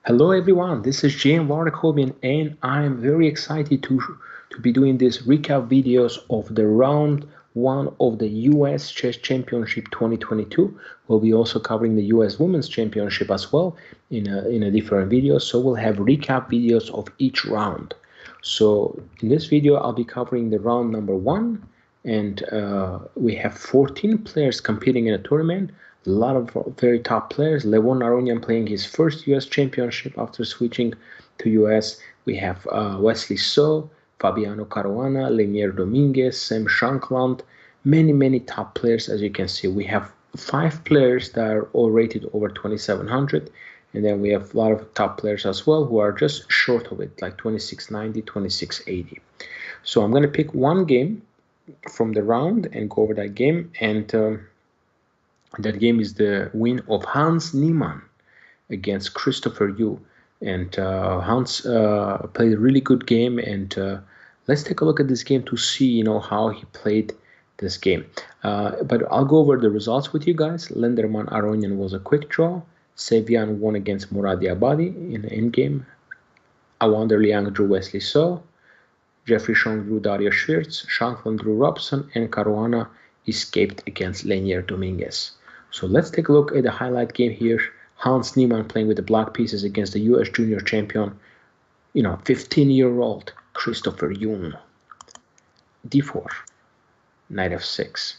Hello everyone, this is Var Akobian and I'm very excited to be doing these recap videos of the round 1 of the US Chess Championship 2022. We'll be also covering the US Women's Championship as well in a different video, so we'll have recap videos of each round. So in this video I'll be covering the round number 1 and we have 14 players competing in a tournament. A lot of very top players. Levon Aronian playing his first US championship after switching to US. We have Wesley So, Fabiano Caruana, Lenier Dominguez, Sam Shankland, many top players. As you can see, we have 5 players that are all rated over 2700, and then we have a lot of top players as well who are just short of it, like 2690, 2680. So I'm going to pick one game from the round and go over that game, and that game is the win of Hans Niemann against Christopher Yu. And Hans played a really good game, and let's take a look at this game to see, how he played this game. But I'll go over the results with you guys. Lenderman Aronian was a quick draw. Sevian won against Muradi Abadi in the endgame. Awander Liang drew Wesley So. Jeffrey Shong drew Daria Schwirtz. Shankland drew Robson, and Caruana escaped against Lenier Dominguez. So let's take a look at the highlight game here. Hans Niemann playing with the black pieces against the US junior champion, 15-year-old Christopher Yu. D4, knight f6.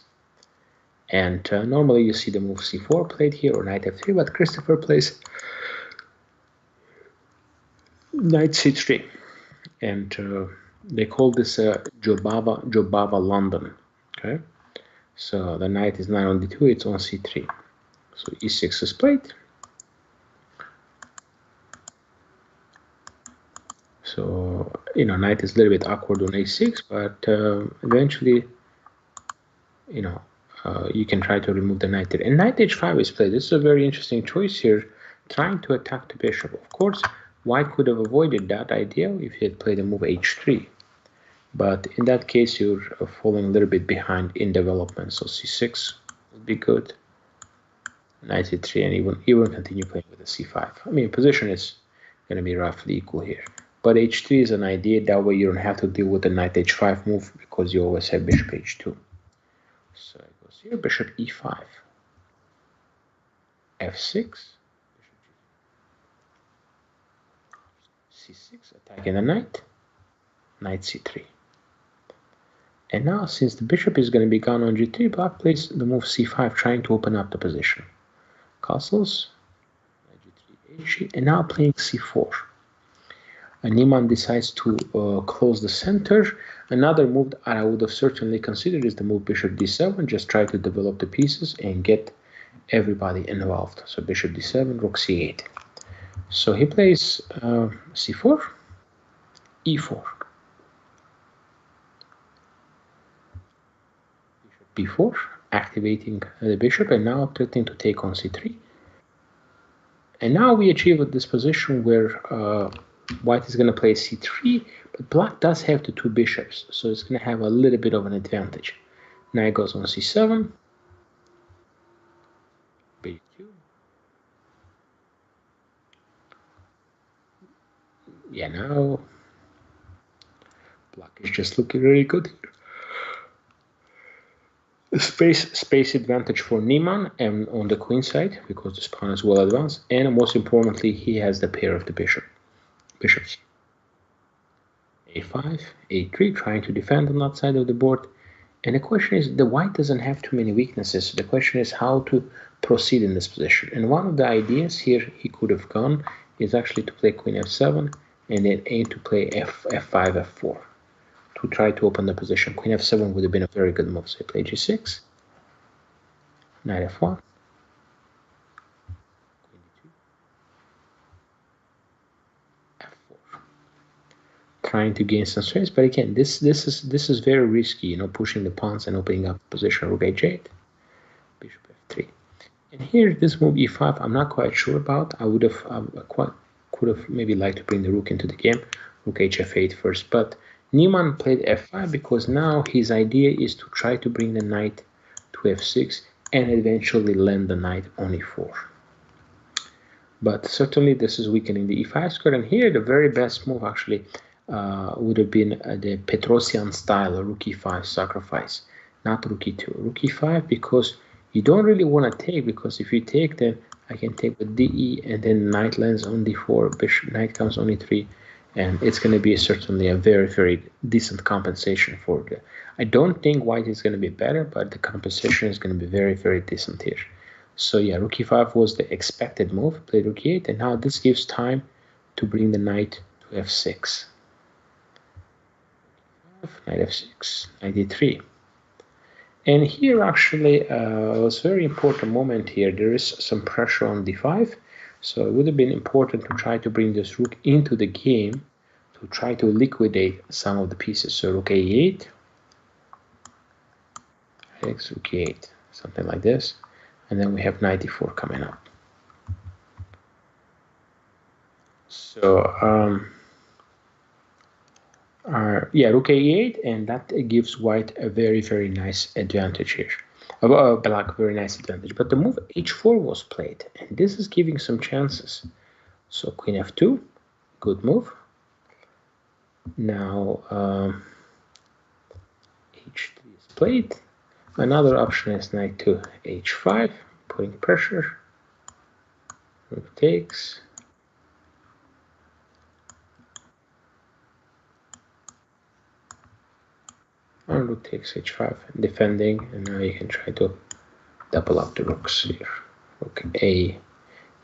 And normally you see the move c4 played here, or knight f3, but Christopher plays knight c3. And they call this Jobava London. Okay. So the knight is not on d2, it's on c3. So e6 is played. So, knight is a little bit awkward on a6, but eventually, you can try to remove the knight there. And knight h5 is played. This is a very interesting choice here, trying to attack the bishop. Of course, white could have avoided that idea if he had played the move h3. But in that case, you're falling a little bit behind in development. So c6 would be good. Knight c3, and even continue playing with the c5. I mean, position is going to be roughly equal here. But h3 is an idea. That way you don't have to deal with the knight h5 move because you always have bishop h2. So it goes here, bishop e5, f6, c6, attacking the knight, knight c3. And now, since the bishop is going to be gone on g3, black plays the move c5, trying to open up the position. Castles, g3, h, and now playing c4. And Niemann decides to close the center. Another move that I would have certainly considered is the move bishop d7, just try to develop the pieces and get everybody involved. So bishop d7, rook c8. So he plays c4, e4. b4, activating the bishop, and now threatening to take on c3. And now we achieve this position where white is going to play c3, but black does have the 2 bishops, so it's going to have a little bit of an advantage. Knight goes on c7, b2. Yeah, now black is just looking really good here. Space advantage for Niemann and on the queen side because this pawn is well advanced, and most importantly, he has the pair of the bishops. a5, a3, trying to defend on that side of the board. And the question is, the white doesn't have too many weaknesses. So the question is how to proceed in this position. And one of the ideas here he could have gone is actually to play queen f7 and then aim to play f5, f4. To try to open the position. Queen f7 would have been a very good move. So I play g6, knight f1, queen d2, f4. Trying to gain some space, but again, this is very risky, pushing the pawns and opening up the position. Rook h8, bishop f3, and here this move e5, I'm not quite sure about. I would have could have maybe liked to bring the rook into the game. Rook hf8 first, but Niemann played f5 because now his idea is to try to bring the knight to f6 and eventually land the knight on e4. but certainly this is weakening the e5 square. And here the very best move actually would have been the Petrosian style rook e5 sacrifice, not rook e2. Rook e5, because you don't really want to take, because if you take, then I can take with de, and then knight lands on d4, bishop knight comes on e3, and it's going to be certainly a very, very decent compensation for the. I don't think white is going to be better, but the compensation is going to be very, very decent here. So yeah, rook e5 was the expected move, played rook e8, and now this gives time to bring the knight to f6. Knight f6, knight e3. And here actually was a very important moment here. There is some pressure on d5, so it would have been important to try to bring this rook into the game to try to liquidate some of the pieces. So rook a8, rook e8, something like this, and then we have knight e4 coming up. So yeah, rook a8, and that gives white a very, very nice advantage here. Black, very nice advantage. But the move h4 was played, and this is giving some chances. So queen f2, good move. Now h3 is played. Another option is knight to h5, putting pressure. Rook takes. And rook takes h5, defending, and now you can try to double up the rooks here. Rook a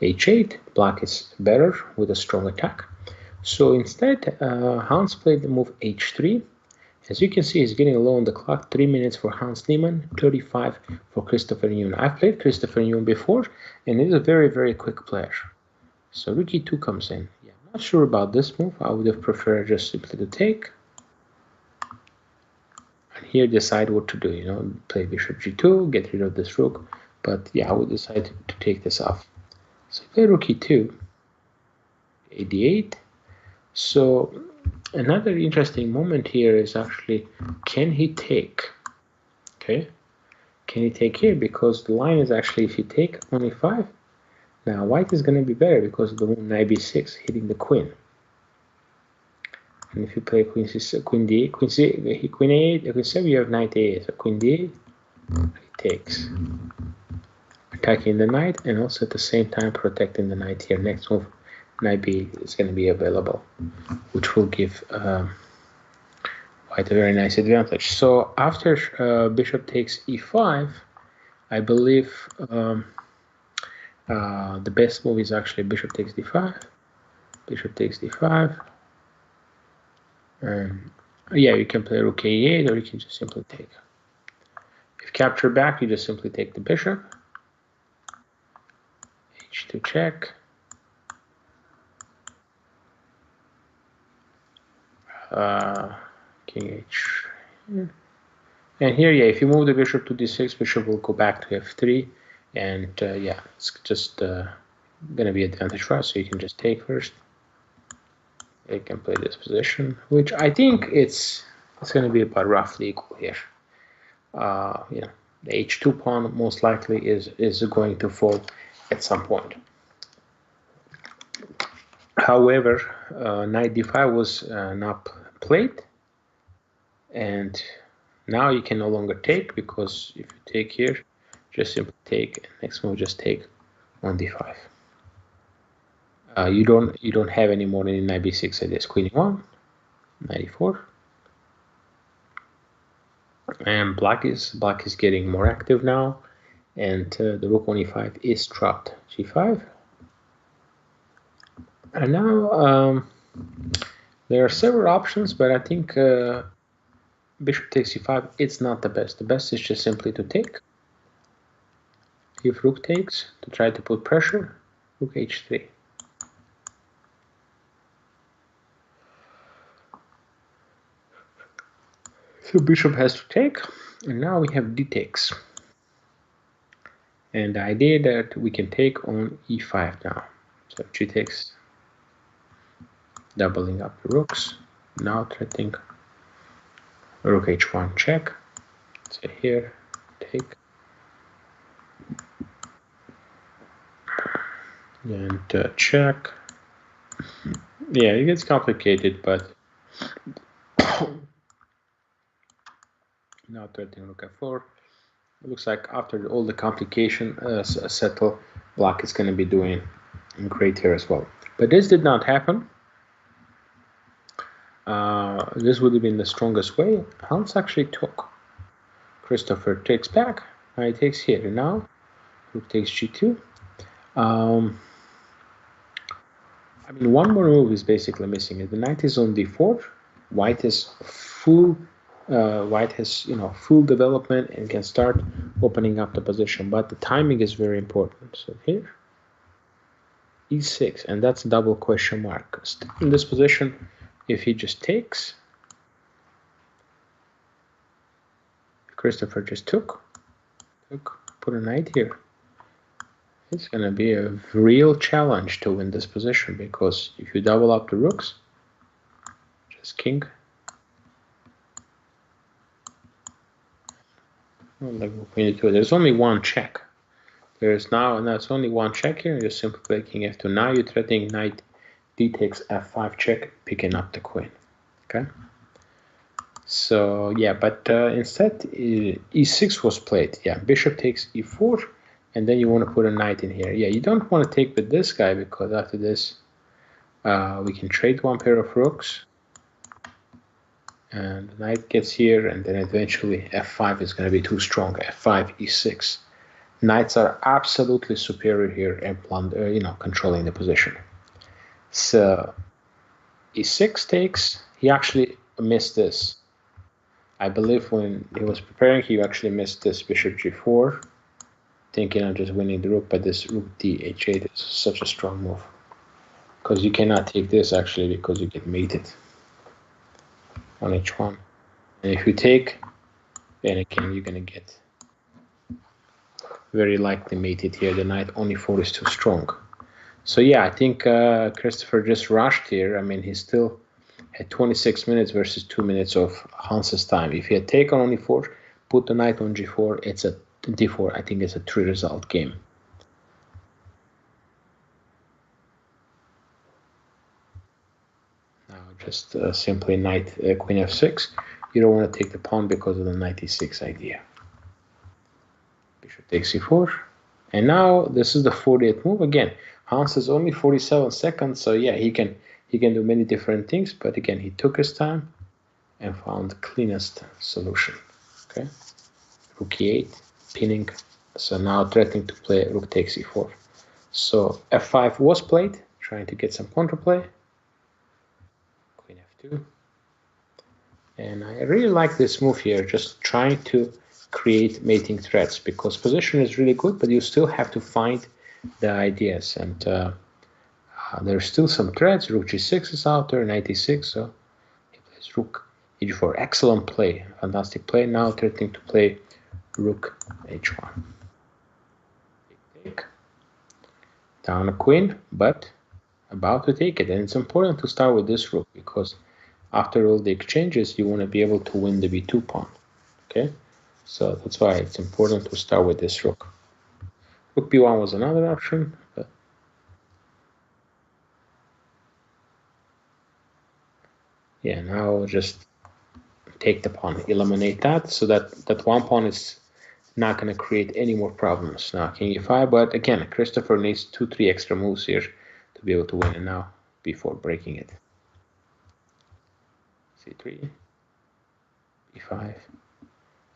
h8, black is better with a strong attack. So instead, Hans played the move h3. As you can see, he's getting low on the clock. 3 minutes for Hans Niemann, 35 for Christopher Niemann. I've played Christopher Niemann before, and he's a very, very quick player. So rook e2 comes in. Yeah, I'm not sure about this move. I would have preferred just simply to take. And here decide what to do, you know, play bishop g2, get rid of this rook. But yeah, I would decide to take this off. So play rook e2, a d8. So another interesting moment here is actually, can he take? Okay, can he take here? Because the line is actually, if you take on e5, now white is going to be better because of the move knight b6 hitting the queen. And if you play queen c6, queen d8, queen a8, queen 7, you have knight a8. So queen d8, he takes, attacking the knight, and also at the same time protecting the knight here. Next move, knight b is going to be available, which will give white a very nice advantage. So after bishop takes e5, I believe the best move is actually bishop takes d5, bishop takes d5. Yeah, you can play rook a8, or you can just simply take. If capture back, you just simply take the bishop. h2 check. King h. And here, yeah, if you move the bishop to d6, bishop will go back to f3, and yeah, it's just gonna be advantage for us. So you can just take first. You can play this position, which I think it's going to be about roughly equal here. You know, the h2 pawn most likely is going to fall at some point. However, knight d5 was not played, and now you can no longer take, because if you take here, just simply take. Next move, just take on d5. You don't have any more than knight b6 at this. Queen e1, knight e4, and black is getting more active now, and the rook on e5 is trapped. g5, and now there are several options, but I think bishop takes e5, it's not the best. The best is just simply to take. If rook takes, to try to put pressure, rook h3. So bishop has to take, and now we have d takes. And the idea that we can take on e5 now. So g takes, doubling up the rooks. Now threatening rook h1 check. So here, take. And check. Yeah, it gets complicated, but now threatening rook f4. It looks like after all the complication settle, black is going to be doing great here as well. But this did not happen. This would have been the strongest way. Hans actually took. Christopher takes back. Knight takes here. And now rook takes g2. I mean, one more move is basically missing. The knight is on d4. White is full. White has full development and can start opening up the position. But the timing is very important. So here, e6, and that's a double question mark. In this position, if he just takes, Christopher just took, put a knight here. It's going to be a real challenge to win this position, because if you double up the rooks, just king, there's only one check. There's only one check here. You're simply playing king f2. Now you're threatening knight d takes f5 check, picking up the queen. Okay. So yeah, but instead e6 was played. Yeah, bishop takes e4, and then you want to put a knight in here. Yeah, you don't want to take with this guy, because after this we can trade one pair of rooks, and the knight gets here, and then eventually f5 is going to be too strong. f5, e6. Knights are absolutely superior here and controlling the position. So e6 takes. He actually missed this. I believe when he was preparing, he actually missed this bishop g4, thinking I'm just winning the rook, but this rook d8 is such a strong move, because you cannot take this actually, because you get mated on h1. And if you take, then again you're going to get very likely mated here. The knight on e4 is too strong. So yeah, I think Christopher just rushed here. I mean, he still had 26 minutes versus 2 minutes of Hans's time. If he had taken on e4, put the knight on g4, it's a d4. I think it's a 3-result game. Now just simply knight queen f6. You don't want to take the pawn because of the knight e6 idea. Bishop takes e4, and now this is the 40th move. Again, Hans is only 47 seconds, so yeah, he can do many different things, but again, he took his time and found the cleanest solution. Okay, rook e8, pinning. So now threatening to play rook takes e4. So f5 was played, trying to get some counterplay. Queen f2. And I really like this move here, just trying to create mating threats, because position is really good, but you still have to find the ideas. And there's still some threats. Rook g6 is out there, knight e6, so he plays rook h4. Excellent play, fantastic play. Now threatening to play rook h1. Take. Down a queen, but about to take it. And it's important to start with this rook, because after all the exchanges, you want to be able to win the b2 pawn. Okay, so that's why it's important to start with this rook. Rook b1 was another option, but yeah, now just take the pawn, eliminate that, so that one pawn is not going to create any more problems. Now king e5, but again, Christopher needs 2-3 extra moves here to be able to win it now before breaking it. c3, e5,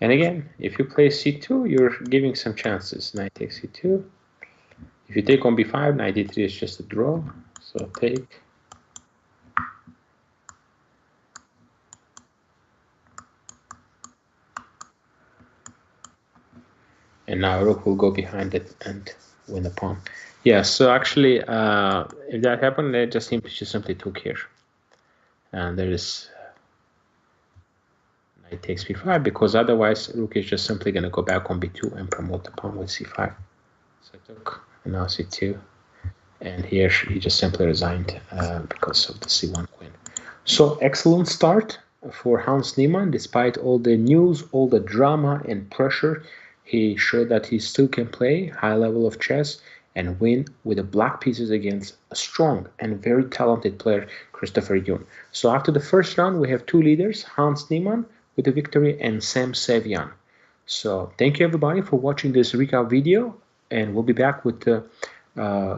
and again, if you play c2, you're giving some chances. Knight takes c2. If you take on b5, knight d3 is just a draw, so take. And now rook will go behind it and win the pawn. Yeah, so actually, if that happened, they just simply took here. And there is knight takes b5, because otherwise rook is just simply going to go back on b2 and promote the pawn with c5. So I took, and now c2. And here he just simply resigned because of the c1 queen. So excellent start for Hans Niemann. Despite all the news, all the drama and pressure, he showed that he still can play high level of chess, and win with the black pieces against a strong and very talented player, Christopher Yoon. So after the first round, we have two leaders, Hans Niemann with the victory and Sam Savian. So thank you everybody for watching this recap video, and we'll be back with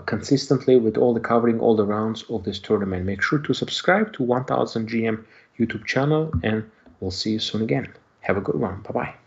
consistently with all the covering all the rounds of this tournament. Make sure to subscribe to 1000 GM YouTube channel, and we'll see you soon again. Have a good one. Bye bye.